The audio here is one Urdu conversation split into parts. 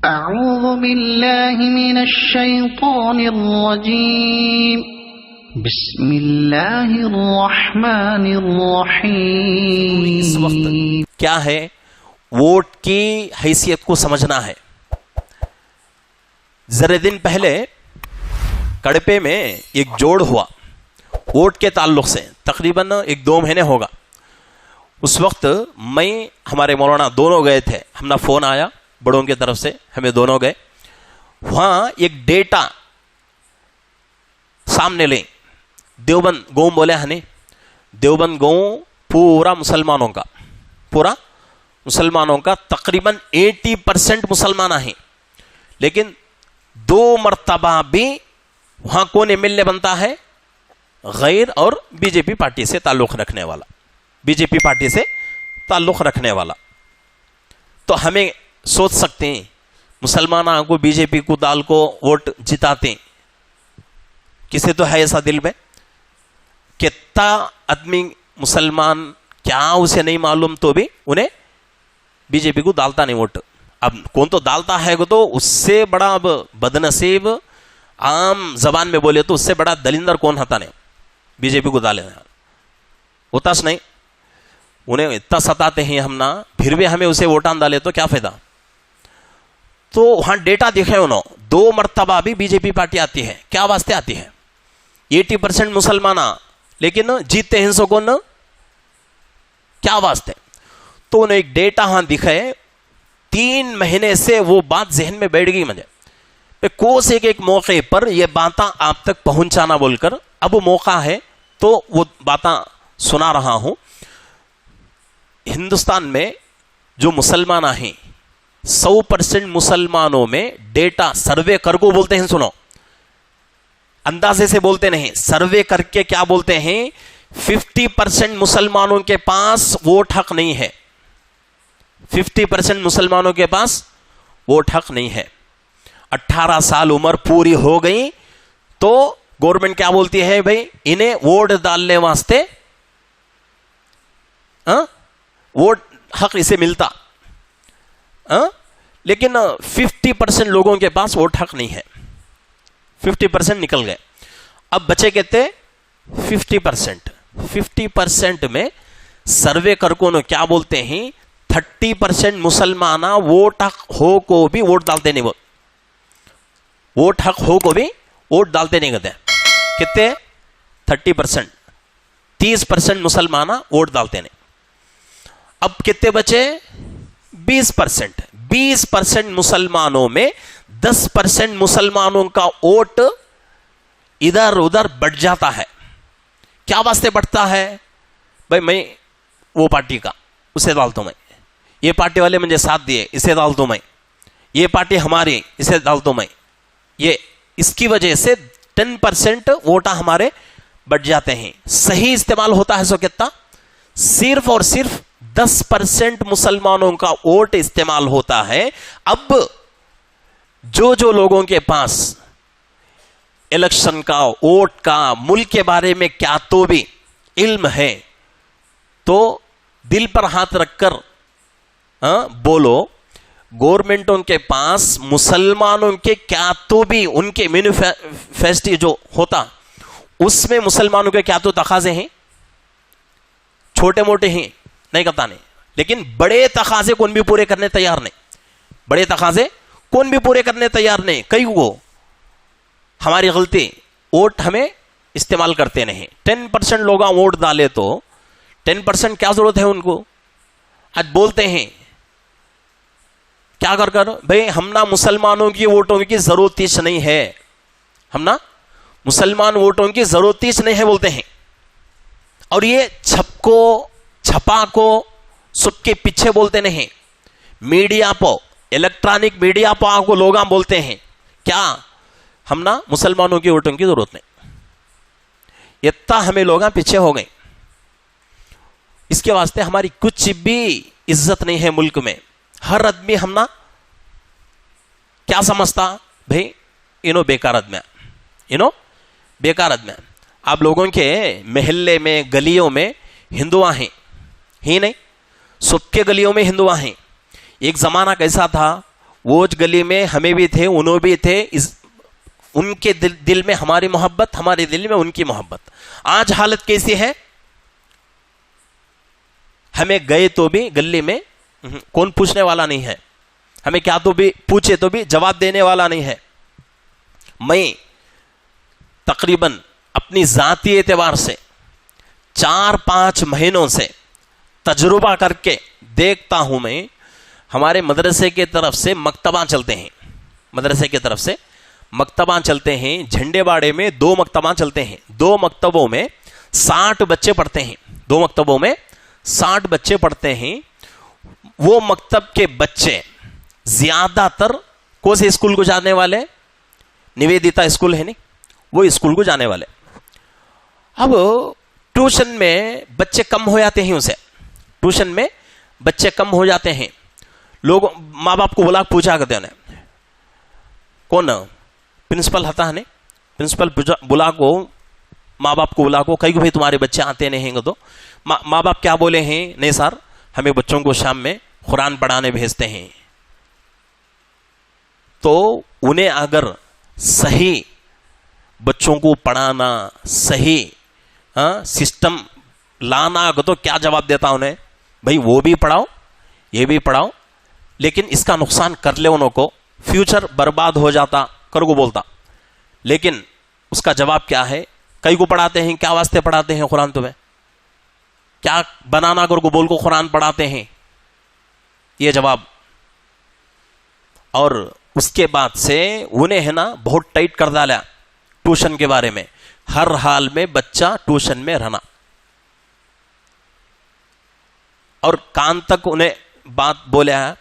اعوذ باللہ من الشیطان الرجیم بسم اللہ الرحمن الرحیم. اس وقت کیا ہے ووٹ کی حیثیت کو سمجھنا ہے. ذرے دن پہلے کڑپے میں ایک جوڑ ہوا ووٹ کے تعلق سے، تقریباً 1-2 مہینے ہوگا. اس وقت میں ہمارے مولانا دونوں گئے تھے. ہمارا فون آیا بڑوں کی طرف سے، ہمیں دونوں گئے وہاں. ایک ڈیٹا سامنے لیں. دیوبند گاؤں بولے ہنے، دیوبند گاؤں پورا مسلمانوں کا تقریباً 80% مسلمان ہیں. لیکن 2 مرتبہ بھی وہاں کون ایم ایل اے بنتا ہے؟ غیر اور بی جے پی پارٹی سے تعلق رکھنے والا. تو ہمیں سوچ سکتے ہیں مسلمانوں کو بی جے پی کو دال کو ووٹ جتاتے ہیں. کسی تو ہے ایسا دل میں؟ کتنا آدمی مسلمان کیا اسے نہیں معلوم تو بھی انہیں بی جے پی کو ڈالتا نہیں ووٹ. اب کون تو ڈالتا ہے تو اس سے بڑا اب بدنصیب عام زبان میں بولے تو اس سے بڑا دلندر کون ہوتا نہیں بی جے پی کو ڈالے ہوتا نہیں. انہیں اتنا ستاتے ہیں ہم نا، پھر بھی ہمیں اسے ووٹان ڈالے تو کیا فائدہ. تو وہاں ڈیٹا دیکھے انہوں 2 مرتبہ بھی بی جے پی پارٹی آتی ہے. کیا واسطے آتی ہے؟ 80% مسلمان لیکن جیتتے ہیں سو کون؟ کیا واسطے؟ تو انہیں ایک ڈیٹا ہاں دکھائے. 3 مہینے سے وہ بات ذہن میں بیٹھ گئی مجھے. کوس ایک موقع پر یہ باتیں آپ تک پہنچانا بول کر اب موقع ہے تو وہ باتیں سنا رہا ہوں. ہندوستان میں جو مسلمان ہیں 100% مسلمانوں میں ڈیٹا سروے کر کو بولتے ہیں. سنو، اندازے سے بولتے نہیں، سروے کر کے کیا بولتے ہیں؟ 50% مسلمانوں کے پاس ووٹ حق نہیں ہے. 50% مسلمانوں کے پاس ووٹ حق نہیں ہے. 18 سال عمر پوری ہو گئی تو گورنمنٹ کیا بولتی ہے؟ بھائی انہیں ووٹ ڈالنے واسطے ووٹ حق اسے ملتا. لیکن 50% لوگوں کے پاس ووٹ حق نہیں ہے. 50% نکل گئے. اب بچے کہتے 50% میں سروے کر کو کیا بولتے ہیں؟ 30% مسلمان ووٹ حق ہو کو بھی ووٹ ڈالتے نہیں. ووٹ حق ہو کو بھی ووٹ ڈالتے نہیں کہتے. کتنے؟ 30%. 30% مسلمان ووٹ ڈالتے نہیں. اب کتنے بچے؟ 20%. 20% مسلمانوں میں 10% مسلمانوں کا ووٹ ادھر ادھر بڑھ جاتا ہے. کیا واسطے بڑھتا ہے؟ بھائی میں وہ پارٹی کا اسے ڈالتا ہوں، میں یہ پارٹی والے مجھے ساتھ دیے اسے ڈالتا ہوں، میں یہ پارٹی ہماری اسے ڈالتا ہوں، میں یہ اس کی وجہ سے 10% ووٹا ہمارے بڑھ جاتے ہیں. صحیح استعمال ہوتا ہے سو کتنا؟ صرف اور صرف 10% مسلمانوں کا ووٹ استعمال ہوتا ہے. اب جو لوگوں کے پاس الیکشن کا، ووٹ کا، ملک کے بارے میں کیا تو بھی علم ہے تو دل پر ہاتھ رکھ کر بولو، گورنمنٹوں کے پاس مسلمانوں کے کیا تو بھی ان کے مینیفیسٹو جو ہوتا اس میں مسلمانوں کے کیا تو تقاضے ہیں، چھوٹے موٹے ہیں نہیں کہتا نہیں، لیکن بڑے تقاضے کون بھی پورے کرنے تیار نہیں. کئی وہ ہماری غلطی، ووٹ ہمیں استعمال کرتے نہیں. 10% لوگ ووٹ ڈالے تو 10% کیا ضرورت ہے ان کو؟ آج بولتے ہیں کیا کر بھئی ہم نا مسلمانوں کی ووٹوں کی ضرورت ہی نہیں ہے، ہم نا مسلمان ووٹوں کی ضرورت ہی نہیں ہے بولتے ہیں. اور یہ چھپا کو سب کے پیچھے بولتے نہیں. میڈیا پو، الیکٹرانک میڈیا پو آپ کو لوگ بولتے ہیں کیا ہم نا مسلمانوں کی ووٹوں کی ضرورت نہیں. اتنا ہمیں لوگ پیچھے ہو گئے. اس کے واسطے ہماری کچھ بھی عزت نہیں ہے ملک میں. ہر آدمی ہم نا کیا سمجھتا؟ بھائی بیکار آدمی. آپ لوگوں کے محلے میں، گلیوں میں ہندو ہیں ہی نہیں، سب کے گلیوں میں ہندو ہیں. ایک زمانہ کیسا تھا، وہ گلی میں ہمیں بھی تھے, انہوں بھی تھے, ان کے دل میں ہماری محبت, ہمارے دل میں ان کی محبت. آج حالت کیسی ہے؟ ہمیں گئے تو بھی گلی میں کون پوچھنے والا نہیں ہے, ہمیں کیا تو بھی پوچھے تو بھی جواب دینے والا نہیں ہے. میں تقریباً اپنی ذاتی اعتبار سے 4-5 مہینوں سے تجربہ کر کے دیکھتا ہوں, میں ہمارے مدرسے کی طرف سے مکتبہ چلتے ہیں, مدرسے کی طرف سے مکتبہ چلتے ہیں. جھنڈے باڑے میں 2 مکتبہ چلتے ہیں, 2 مکتبوں میں 60 بچے پڑھتے ہیں, 2 مکتبوں میں 60 بچے پڑھتے ہیں. وہ مکتب کے بچے زیادہ تر کون سے اسکول کو جانے والے؟ نویدتا اسکول ہے نہیں, وہ اسکول کو جانے والے. اب ٹیوشن میں بچے کم ہو جاتے ہیں, اسے ٹیوشن میں بچے کم ہو جاتے ہیں. لوگ ماں باپ کو بلا پوچھا کرتے ہیں, کون پرنسپل ہوتا ہے نہیں, پرنسپل بلا کو, ماں باپ کو بلا کو, کہیں بھائی تمہارے بچے آتے نہیں ہیں, تو ماں باپ کیا بولے ہیں؟ نہیں سر, ہمیں بچوں کو شام میں قرآن پڑھانے بھیجتے ہیں. تو انہیں اگر صحیح بچوں کو پڑھانا, صحیح سسٹم لانا تو کیا جواب دیتا انہیں؟ بھائی وہ بھی پڑھاؤ, یہ بھی پڑھاؤ, لیکن اس کا نقصان کر لے انہوں کو, فیوچر برباد ہو جاتا کر کو بولتا. لیکن اس کا جواب کیا ہے؟ کئی کو پڑھاتے ہیں, کیا واسطے پڑھاتے ہیں قرآن تمہیں؟ کیا بنانا کر کو بول کو قرآن پڑھاتے ہیں؟ یہ جواب. اور اس کے بعد سے انہیں ہے نا بہت ٹائٹ کر ڈالا ٹیوشن کے بارے میں. ہر حال میں بچہ ٹیوشن میں رہنا, اور کان تک انہیں بات بولے ہے,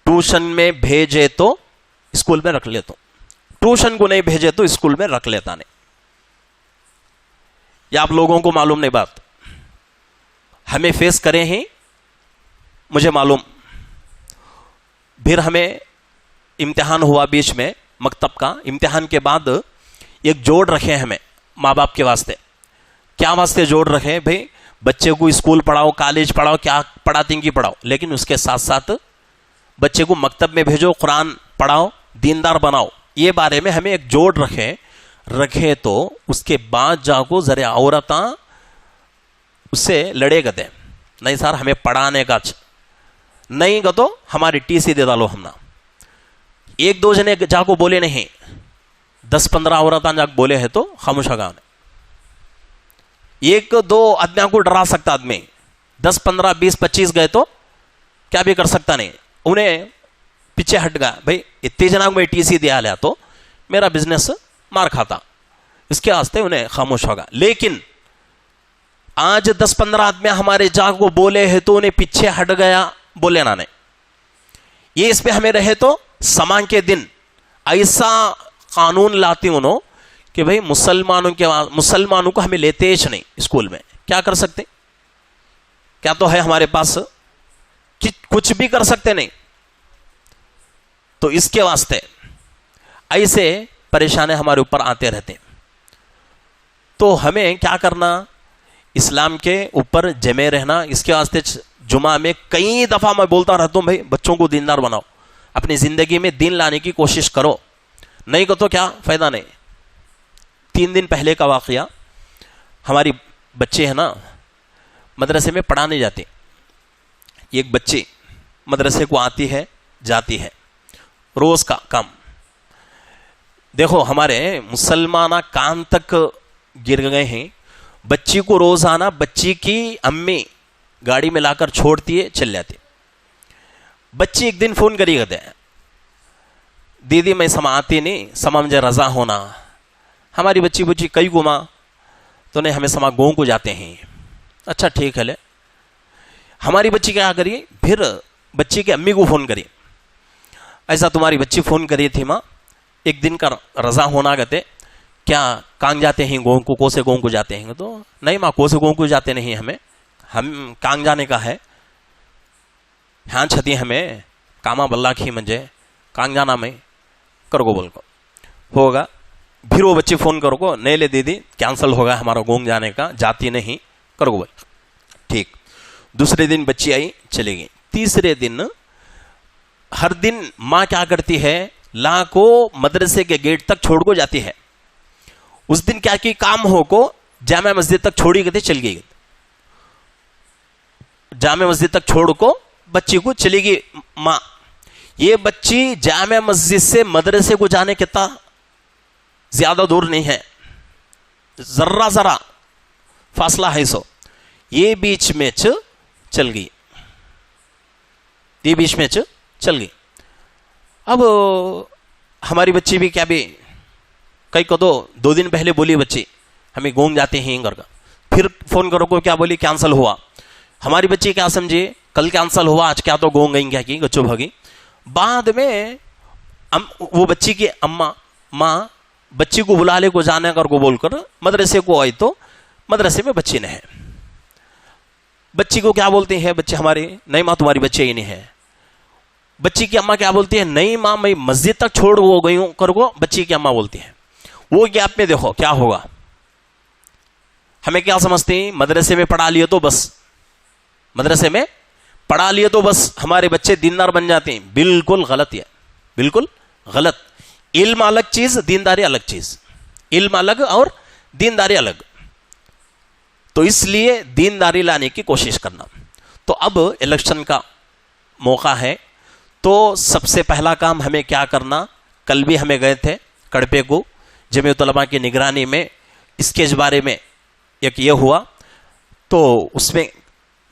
ٹیوشن میں بھیجے تو اسکول میں رکھ لیتا, ٹیوشن کو نہیں بھیجے تو اسکول میں رکھ لیتا نہیں. یا آپ لوگوں کو معلوم نہیں بات, ہمیں فیس کرے ہیں, مجھے معلوم. پھر ہمیں امتحان ہوا بیچ میں, مکتب کا امتحان کے بعد ایک جوڑ رکھے ہمیں ماں باپ کے واسطے. کیا واسطے جوڑ رکھے؟ بھئی بچے کو اسکول پڑھاؤ, کالج پڑھاؤ, کیا پڑھاتے ہیں کی پڑھاؤ, لیکن اس کے ساتھ ساتھ بچے کو مکتب میں بھیجو, قرآن پڑھاؤ, دیندار بناؤ. یہ بارے میں ہمیں ایک جوڑ رکھے تو اس کے بعد جا کو ذرا عورتاں اس سے لڑے گتے. نہیں سر ہمیں پڑھانے کا نہیں گا تو ہماری ٹی سی دے ڈالو. ہم نا 1-2 جنے جا کو بولے نہیں, 10-15 عورتاں جا بولے ہیں تو خاموش گا. 1-2 آدمیاں کو ڈرا سکتا آدمی, 10-15-20-25 گئے تو کیا بھی کر سکتا نہیں. انہیں پیچھے ہٹ گیا, بھائی اتنی جنا میں ٹی سی دیا لیا تو میرا بزنس مار کھاتا, اس کے واسطے انہیں خاموش ہوگا. لیکن آج 10-15 آدمی ہمارے جا کو بولے ہیں تو انہیں پیچھے ہٹ گیا, بولے نہ نہیں. یہ اس پہ ہمیں رہے تو سمان کے دن ایسا قانون لاتی انہوں کہ بھئی مسلمانوں کو ہمیں لیتے ہی نہیں اسکول میں. کیا کر سکتے؟ کیا تو ہے ہمارے پاس؟ کچھ بھی کر سکتے نہیں. تو اس کے واسطے ایسے پریشانے ہمارے اوپر آتے رہتے ہیں. تو ہمیں کیا کرنا؟ اسلام کے اوپر جمے رہنا. اس کے واسطے جمعہ میں کئی دفعہ میں بولتا رہتا ہوں, بھائی بچوں کو دیندار بناؤ, اپنی زندگی میں دین لانے کی کوشش کرو. نہیں کو تو کیا فائدہ نہیں. 3 دن پہلے کا واقعہ, ہماری بچے ہیں نا مدرسے میں پڑھانے جاتے. ایک بچی مدرسے کو آتی ہے جاتی ہے, روز کا کام. دیکھو ہمارے مسلمان کام تک گر گئے ہیں. بچی کو روزانہ بچی کی امی گاڑی میں لا کر چھوڑتی ہے, چل جاتی. بچی ایک دن فون کری گئے, دیدی میں سما آتی نہیں, سما مجھے رضا ہونا. ہماری بچی کئی گما تو نہیں, ہمیں سما گوں کو جاتے ہیں. اچھا ٹھیک ہے لے. ہماری بچی کیا کری, پھر بچی کے امی کو فون کری, ایسا تمہاری بچی فون کری تھی ماں, ایک دن کا رضا ہونا کہتے, کیا کانگ جاتے ہیں گوں کو, کو سے گوں کو جاتے ہیں؟ تو نہیں ماں, کو سے گوں کو جاتے نہیں, ہم کانگ جانے کا ہے. ہاں چھتی ہمیں کاما بلّہ کی منجے کانگ جانا میں کر کو بول کو ہوگا. پھر وہ بچے فون کرو کو, نہیں لے دیدی کینسل ہوگا ہمارا گونگ جانے کا, جاتی نہیں کر کو بول. ٹھیک. دوسرے دن بچی آئی چلے گئی. تیسرے دن ہر دن ماں کیا کرتی ہے، لا کو مدرسے کے گیٹ تک چھوڑ کو جاتی ہے. اس دن کیا کی کام ہو کو جامع مسجد تک چھوڑی گئی، چل گئی. جامع مسجد تک چھوڑ کو بچی کو چلی گئی ماں. یہ بچی جامع مسجد سے مدرسے کو جانے کتنا زیادہ دور نہیں ہے، ذرا ذرا فاصلہ ہے. سو یہ بیچ میں چل گئی، یہ بیچ میں چل گئی. اب ہماری بچی بھی کیا بھی کئی کو 2 دن پہلے بولی بچی ہمیں گھوم جاتے ہیں گھر کا، پھر فون کرو کو کیا بولی کینسل ہوا. ہماری بچی کیا سمجھے کل کینسل ہوا، آج کیا تو گھوم گئی، کیا کی گچو بھاگی. بعد میں وہ بچی کی ماں بچی کو بلا لے کو جانے کر کو بول کر مدرسے کو آئی تو مدرسے میں بچی نہیں ہے. بچی کو کیا بولتے ہیں بچے ہمارے، نہیں ماں تمہاری بچی ہی نہیں ہے. بچی کی اماں کیا بولتی ہے، نہیں ماں میں مسجد تک چھوڑ ہو گئی ہوں کر کو بچی کی اماں بولتی ہے. وہ گیپ میں دیکھو کیا ہوگا. ہمیں کیا سمجھتے ہیں مدرسے میں پڑھا لیے تو بس، مدرسے میں پڑھا لیے تو بس ہمارے بچے دیندار بن جاتے ہیں. بالکل غلط ہے، بالکل غلط. علم الگ چیز، دینداری الگ چیز. علم الگ اور دینداری الگ. تو اس لیے دینداری لانے کی کوشش کرنا. تو اب الیکشن کا موقع ہے، تو سب سے پہلا کام ہمیں کیا کرنا، کل بھی ہمیں گئے تھے کڑپے کو جمعیت علماء کی نگرانی میں، اس کے بارے میں ایک یہ ہوا. تو اس میں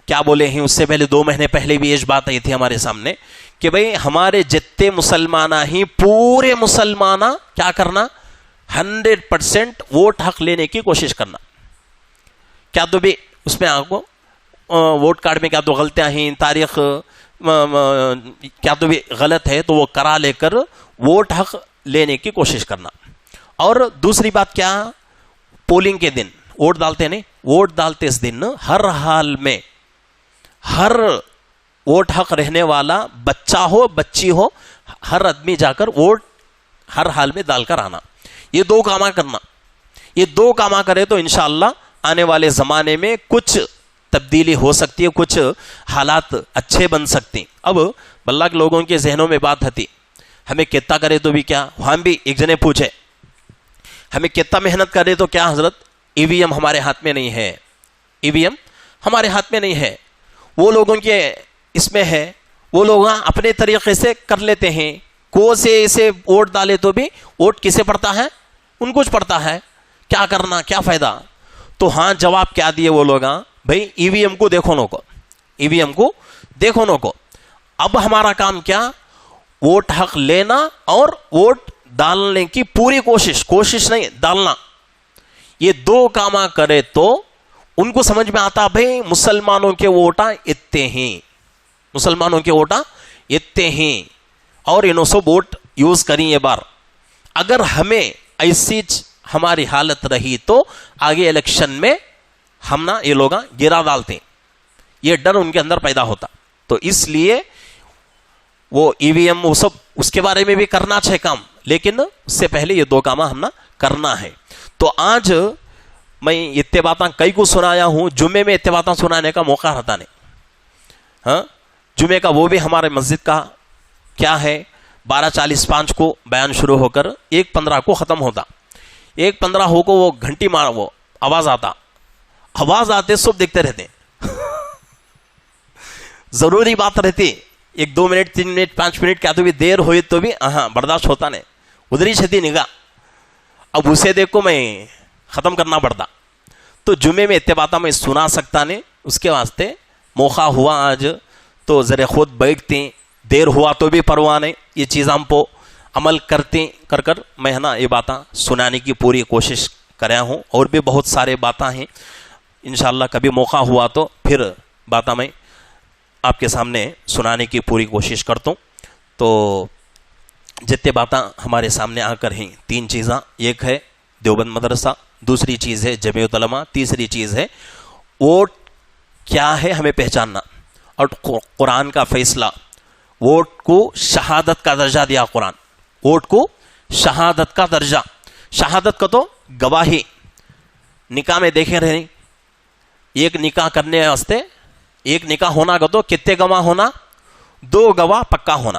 کیا بولے ہیں، اس سے پہلے 2 مہینے پہلے بھی یہ بات آئی تھی ہمارے سامنے کہ بھئی ہمارے جتنے مسلمانہ ہی پورے مسلمانہ کیا کرنا، 100% ووٹ حق لینے کی کوشش کرنا. کیا تو بھی اس میں آپ کو ووٹ کارڈ میں کیا تو غلطیاں ہیں، تاریخ کیا تو بھی غلط ہے، تو وہ کرا لے کر ووٹ حق لینے کی کوشش کرنا. اور دوسری بات کیا، پولنگ کے دن ووٹ ڈالتے نہیں، ووٹ ڈالتے اس دن ہر حال میں ہر ووٹ حق رہنے والا بچہ ہو بچی ہو ہر آدمی جا کر ووٹ ہر حال میں ڈال کر آنا. یہ 2 کام کرنا. یہ 2 کام کرے تو انشاءاللہ آنے والے زمانے میں کچھ تبدیلی ہو سکتی ہے، کچھ حالات اچھے بن سکتے ہیں. اب بلّہ کے لوگوں کے ذہنوں میں بات ہوتی ہمیں کتنا کرے تو بھی کیا، ہم بھی ایک جنے پوچھے ہمیں کتنا محنت کرے تو کیا حضرت، ای وی ایم ہمارے ہاتھ میں نہیں ہے. ای وی ایم ہمارے ہاتھ میں نہیں ہے، وہ لوگوں کے اس میں ہے. وہ لوگ اپنے طریقے سے کر لیتے ہیں، کو سے اسے ووٹ ڈالے تو بھی ووٹ کسے پڑتا ہے، ان کو پڑتا ہے. کیا کرنا، کیا فائدہ. تو ہاں جواب کیا دیے وہ لوگ، بھائی ای وی ایم کو دیکھو نو کو، ای وی ایم کو دیکھو نو کو. اب ہمارا کام کیا، ووٹ حق لینا اور ووٹ ڈالنے کی پوری کوشش نہیں ڈالنا. یہ 2 کام کرے تو ان کو سمجھ میں آتا بھائی مسلمانوں کے ووٹاں اتنے ہیں، مسلمانوں کے ووٹاں اتنے ہیں، اور انہوں سب ووٹ یوز کریں. یہ بار اگر ہمیں ایسی ہماری حالت رہی تو آگے الیکشن میں ہم نا یہ لوگ گرا ڈالتے ہیں، یہ ڈر ان کے اندر پیدا ہوتا. تو اس لیے وہ ای وی ایم وہ سب اس کے بارے میں بھی کرنا چاہے کام، لیکن اس سے پہلے یہ 2 کام ہم نا کرنا ہے. تو آج میں اتنے باتاں کئی کو سنایا ہوں، جمعے میں اتنے باتاں سنانے کا موقع رہتا نہیں. ہاں جمعے کا وہ بھی ہمارے مسجد کا کیا ہے 12:45 کو بیان شروع ہو کر 1:15 کو ختم ہوتا. 1:15 ہو کو وہ گھنٹی مار وہ آواز آتے سب دیکھتے رہتے ضروری بات رہتی 1-2 منٹ 3 منٹ 5 منٹ کیا تو بھی دیر ہوئی تو بھی برداشت ہوتا نہیں، ادھر ہی چھتی نگاہ. اب اسے دیکھو میں ختم کرنا پڑتا. تو جمعے میں اتنے باتیں میں سنا سکتا نہیں، اس کے واسطے موقع ہوا آج تو ذرا خود بیٹھتے، دیر ہوا تو بھی پرواہ نہیں، یہ چیز ہم پو عمل کرتے کر میں نا یہ باتیں سنانے کی پوری کوشش کریا ہوں. اور بھی بہت سارے باتیں ہیں، انشاءاللہ کبھی موقع ہوا تو پھر باتیں میں آپ کے سامنے سنانے کی پوری کوشش کرتا ہوں. تو جتنے باتیں ہمارے سامنے آ کر ہیں 3 چیزاں، ایک ہے دیوبند مدرسہ، دوسری چیز ہے جمعیت علماء، تیسری چیز ہے ووٹ کیا ہے ہمیں پہچاننا، اور قرآن کا فیصلہ. ووٹ کو شہادت کا درجہ دیا قرآن، ووٹ کو شہادت کا درجہ. شہادت کا تو گواہی، نکاح میں دیکھیں رہے ایک نکاح کرنے واسطے ایک نکاح ہونا کا تو کتنے گواہ ہونا، 2 گواہ پکا ہونا.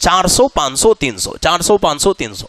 400, 500, 300, 400, 500, 300,